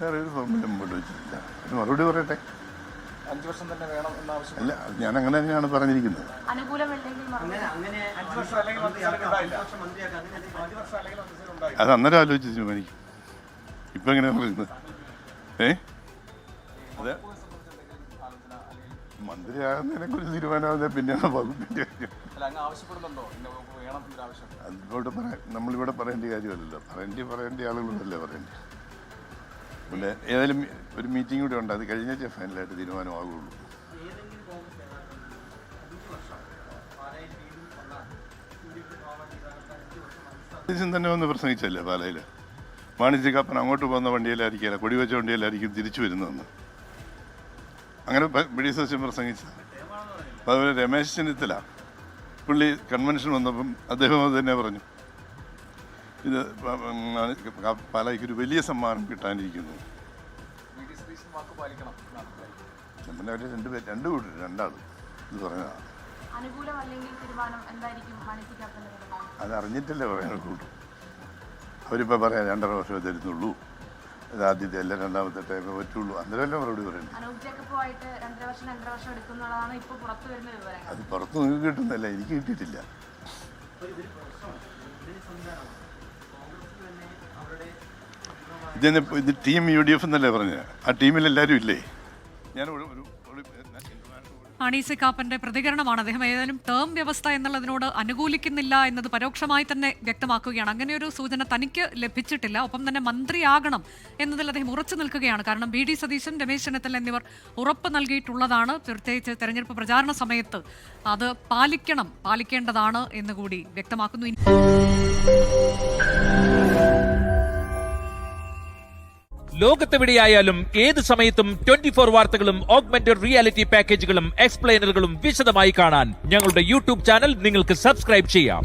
വേറെ ഒരു ഫോമിലും മുമ്പോട്ട് വെച്ചിട്ടില്ല. മറുപടി പറയട്ടെ. 5 വർഷം തന്നെ വേണം എന്ന ആവശ്യം അല്ല, ഞാൻ അങ്ങനെ തന്നെയാണ് പറഞ്ഞിരിക്കുന്നത്. അത് അന്നേരം ആലോചിച്ച് തീരുമാനിക്കും. ഇപ്പം എങ്ങനെയാണ് പറയുന്നത്? അതെ, മന്ത്രിയാകുന്നതിനെ കുറിച്ച് തീരുമാനമാകുന്ന പിന്നെയാണ് വകുപ്പിൻ്റെ കാര്യം. അതിലോട്ട് നമ്മളിവിടെ പറയേണ്ട കാര്യമല്ലല്ലോ. പറയേണ്ട ആളുകളല്ലേ പറയേണ്ടി. പിന്നെ ഏതായാലും ഒരു മീറ്റിംഗ് കൂടെ ഉണ്ട്, അത് കഴിഞ്ഞാൽ ഫൈനലായിട്ട് തീരുമാനമാകുള്ളൂ. തന്നെ ഒന്ന് പ്രസംഗിച്ചല്ലേ പാലയിൽ. മാണിജ്യക്കാപ്പൻ അങ്ങോട്ട് പോകുന്ന വണ്ടിയിലായിരിക്കില്ല, കൊടിവെച്ച വണ്ടിയിലായിരിക്കും തിരിച്ചു വരുന്നതെന്ന്. അങ്ങനെ ബി.ഡി. സതീശൻ പ്രസംഗിച്ച. അതുപോലെ രമേശ് ചെന്നിത്തല പുള്ളി കൺവെൻഷൻ വന്നപ്പം അദ്ദേഹം അത് തന്നെ പറഞ്ഞു, ഇത് പാലായ്ക്കൊരു വലിയ സമ്മാനം കിട്ടാനിരിക്കുന്നു. പിന്നെ അവർ രണ്ടാൾ ഇത് പറഞ്ഞതാണ്. അതറിഞ്ഞിട്ടല്ലേ പറയാനൊക്കെ. അവരിപ്പോൾ പറയാം 2.5 വർഷമേ തരുന്നുള്ളൂ, അത് ആദ്യത്തെ അല്ല രണ്ടാമത്തെ ടൈമേ പറ്റുള്ളൂ, അന്നേരമല്ലേ മറുപടി പറയുന്നത്. അത് പുറത്ത് നിങ്ങൾക്ക് കിട്ടുന്നല്ല, എനിക്ക് കിട്ടിയിട്ടില്ല. ഇത് ടീം UDF എന്നല്ലേ പറഞ്ഞത്. ആ ടീമിൽ എല്ലാവരും ഇല്ലേ? ഞാൻ മാണി സി കാപ്പന്റെ പ്രതികരണമാണ്. അദ്ദേഹം ഏതായാലും ടേം വ്യവസ്ഥ എന്നുള്ളതിനോട് അനുകൂലിക്കുന്നില്ല എന്നത് പരോക്ഷമായി തന്നെ വ്യക്തമാക്കുകയാണ്. അങ്ങനെയൊരു സൂചന തനിക്ക് ലഭിച്ചിട്ടില്ല. ഒപ്പം തന്നെ മന്ത്രിയാകണം എന്നതിൽ അദ്ദേഹം ഉറച്ചു നിൽക്കുകയാണ്. കാരണം B.D. സതീശൻ, രമേശ് ചെന്നിത്തല എന്നിവർ ഉറപ്പ് നൽകിയിട്ടുള്ളതാണ്. പ്രത്യേകിച്ച് തെരഞ്ഞെടുപ്പ് പ്രചാരണ സമയത്ത് അത് പാലിക്കേണ്ടതാണ് എന്നുകൂടി വ്യക്തമാക്കുന്നു. ലോകത്തെവിടെയായാലും ഏത് സമയത്തും 24 വാർത്തകളും ഓഗ്മെന്റഡ് റിയാലിറ്റി പാക്കേജുകളും എക്സ്പ്ലെയിനറുകളും വിശദമായി കാണാൻ ഞങ്ങളുടെ YouTube ചാനൽ നിങ്ങൾക്ക് സബ്സ്ക്രൈബ് ചെയ്യാം.